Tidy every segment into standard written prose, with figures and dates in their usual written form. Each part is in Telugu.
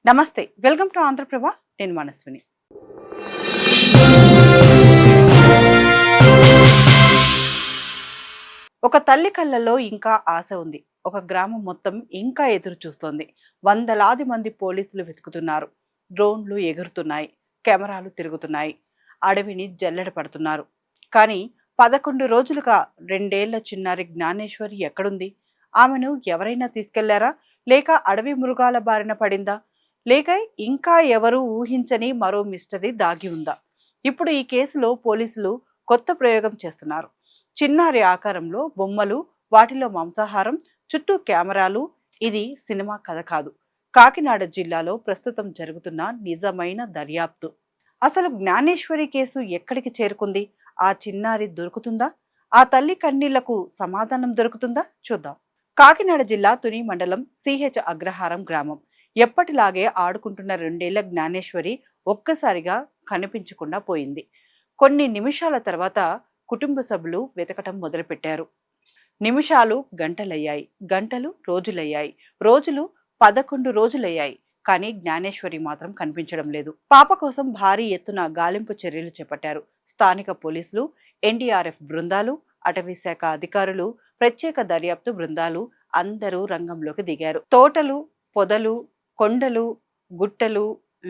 నమస్తే, వెల్కమ్ టు ఆంధ్రప్రభ. నేను మనస్విని. ఒక తల్లి కళ్ళల్లో ఇంకా ఆశ ఉంది. ఒక గ్రామం మొత్తం ఇంకా ఎదురు చూస్తోంది. వందలాది మంది పోలీసులు వెతుకుతున్నారు. డ్రోన్లు ఎగురుతున్నాయి, కెమెరాలు తిరుగుతున్నాయి, అడవిని జల్లెడ పడుతున్నారు. కానీ 11 రోజులుగా 2 ఏళ్ల చిన్నారి జ్ఞానేశ్వరి ఎక్కడుంది? ఆమెను ఎవరైనా తీసుకెళ్లారా? లేక అడవి మృగాల బారిన పడిందా? లేక ఇంకా ఎవరు ఊహించని మరో మిస్టరీ దాగి ఉందా? ఇప్పుడు ఈ కేసులో పోలీసులు కొత్త ప్రయోగం చేస్తున్నారు. చిన్నారి ఆకారంలో బొమ్మలు, వాటిలో మాంసాహారం, చుట్టూ కెమెరాలు. ఇది సినిమా కథ కాదు. కాకినాడ జిల్లాలో ప్రస్తుతం జరుగుతున్న నిజమైన దర్యాప్తు. అసలు జ్ఞానేశ్వరి కేసు ఎక్కడికి చేరుకుంది? ఆ చిన్నారి దొరుకుతుందా? ఆ తల్లి కన్నీళ్లకు సమాధానం దొరుకుతుందా? చూద్దాం. కాకినాడ జిల్లా తుని మండలం సిహెచ్ అగ్రహారం గ్రామం. ఎప్పటిలాగే ఆడుకుంటున్న 2 ఏళ్ల జ్ఞానేశ్వరి ఒక్కసారిగా కనిపించకుండా పోయింది. కొన్ని నిమిషాల తర్వాత కుటుంబ సభ్యులు వెతకటం మొదలుపెట్టారు. నిమిషాలు గంటలయ్యాయి, గంటలు రోజులయ్యాయి, రోజులు 11 రోజులయ్యాయి. కానీ జ్ఞానేశ్వరి మాత్రం కనిపించడం లేదు. పాప కోసం భారీ ఎత్తున గాలింపు చర్యలు చేపట్టారు. స్థానిక పోలీసులు, ఎన్డీఆర్ఎఫ్ బృందాలు, అటవీ శాఖ అధికారులు, ప్రత్యేక దర్యాప్తు బృందాలు అందరూ రంగంలోకి దిగారు. తోటలు, పొదలు, కొండలు, గుట్టలు,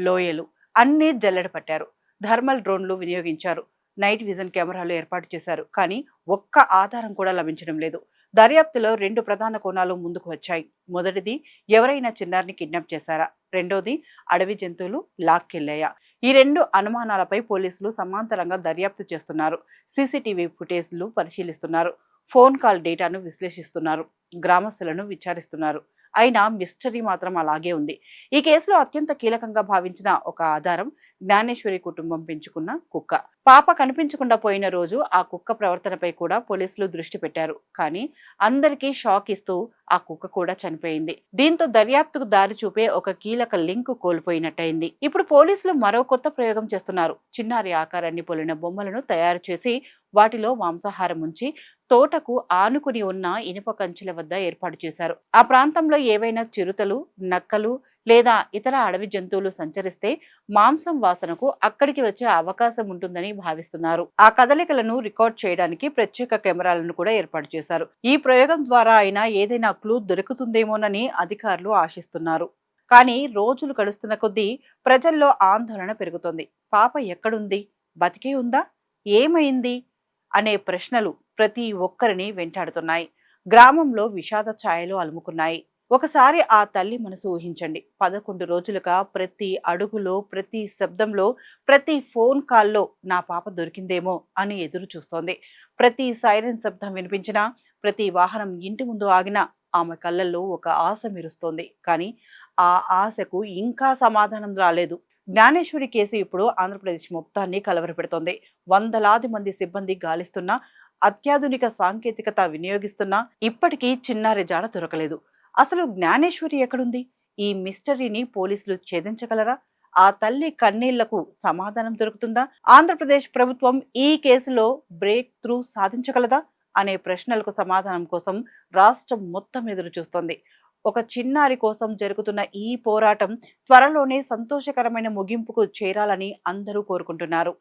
లోయలు అన్నీ జల్లెడ పట్టారు. థర్మల్ డ్రోన్లు వినియోగించారు. నైట్ విజన్ కెమెరాలు ఏర్పాటు చేశారు. కానీ ఒక్క ఆధారం కూడా లభించడం లేదు. దర్యాప్తులో 2 ప్రధాన కోణాలు ముందుకు వచ్చాయి. మొదటిది, ఎవరైనా చిన్నారిని కిడ్నాప్ చేశారా? రెండోది, అడవి జంతువులు లాక్కెళ్లాయా? ఈ 2 అనుమానాలపై పోలీసులు సమాంతరంగా దర్యాప్తు చేస్తున్నారు. సీసీటీవీ ఫుటేజ్లు పరిశీలిస్తున్నారు. ఫోన్ కాల్ డేటాను విశ్లేషిస్తున్నారు. గ్రామస్తులను విచారిస్తున్నారు. అయినా మిస్టరీ మాత్రం అలాగే ఉంది. ఈ కేసులో అత్యంత కీలకంగా భావించిన ఒక ఆధారం జ్ఞానేశ్వరి కుటుంబం పెంచుకున్న కుక్క. పాప కనిపించకుండా పోయిన రోజు ఆ కుక్క ప్రవర్తనపై కూడా పోలీసులు దృష్టి పెట్టారు. కానీ అందరికీ షాక్ ఇస్తూ ఆ కుక్క కూడా చనిపోయింది. దీంతో దర్యాప్తుకు దారి చూపే ఒక కీలక లింక్ కోల్పోయినట్టయింది. ఇప్పుడు పోలీసులు మరో కొత్త ప్రయోగం చేస్తున్నారు. చిన్నారి ఆకారాన్ని పోలిన బొమ్మలను తయారు చేసి వాటిలో మాంసాహారం ఉంచి తోటకు ఆనుకుని ఉన్న ఇనుప కంచెల వద్ద ఏర్పాటు చేశారు. ఆ ప్రాంతంలో ఏవైనా చిరుతలు, నక్కలు లేదా ఇతర అడవి జంతువులు సంచరిస్తే మాంసం వాసనకు అక్కడికి వచ్చే అవకాశం ఉంటుందని భావిస్తున్నారు. ఆ కదలికలను రికార్డ్ చేయడానికి ప్రత్యేక కెమెరాలను కూడా ఏర్పాటు చేశారు. ఈ ప్రయోగం ద్వారా అయినా ఏదైనా క్లూ దొరుకుతుందేమోనని అధికారులు ఆశిస్తున్నారు. కానీ రోజులు గడుస్తున్న కొద్దీ ప్రజల్లో ఆందోళన పెరుగుతోంది. పాప ఎక్కడుంది? బతికే ఉందా? ఏమైంది అనే ప్రశ్నలు ప్రతి ఒక్కరిని వెంటాడుతున్నాయి. గ్రామంలో విషాద ఛాయలు అలుముకున్నాయి. ఒకసారి ఆ తల్లి మనసు ఊహించండి. 11 రోజులుగా ప్రతి అడుగులో, ప్రతి శబ్దంలో, ప్రతి ఫోన్ కాల్లో నా పాప దొరికిందేమో అని ఎదురు చూస్తోంది. ప్రతి సైరన్ శబ్దం వినిపించినా, ప్రతి వాహనం ఇంటి ముందు ఆగినా ఆమె కళ్ళల్లో ఒక ఆశ మెరుస్తోంది. కానీ ఆ ఆశకు ఇంకా సమాధానం రాలేదు. జ్ఞానేశ్వరి కేసు ఇప్పుడు ఆంధ్రప్రదేశ్ మొత్తాన్ని కలవరపెడుతోంది. వందలాది మంది సిబ్బంది గాలిస్తున్నా, అత్యాధునిక సాంకేతికత వినియోగిస్తున్నా ఇప్పటికీ చిన్నారి జాడ దొరకలేదు. అసలు జ్ఞానేశ్వరి ఎక్కడుంది? ఈ మిస్టరీని పోలీసులు ఛేదించగలరా? ఆ తల్లి కన్నీళ్లకు సమాధానం దొరుకుతుందా? ఆంధ్రప్రదేశ్ ప్రభుత్వం ఈ కేసులో బ్రేక్ త్రూ సాధించగలదా అనే ప్రశ్నలకు సమాధానం కోసం రాష్ట్రం మొత్తం ఎదురు చూస్తోంది. ఒక చిన్నారి కోసం జరుగుతున్న ఈ పోరాటం త్వరలోనే సంతోషకరమైన ముగింపుకు చేరాలని అందరూ కోరుకుంటున్నారు.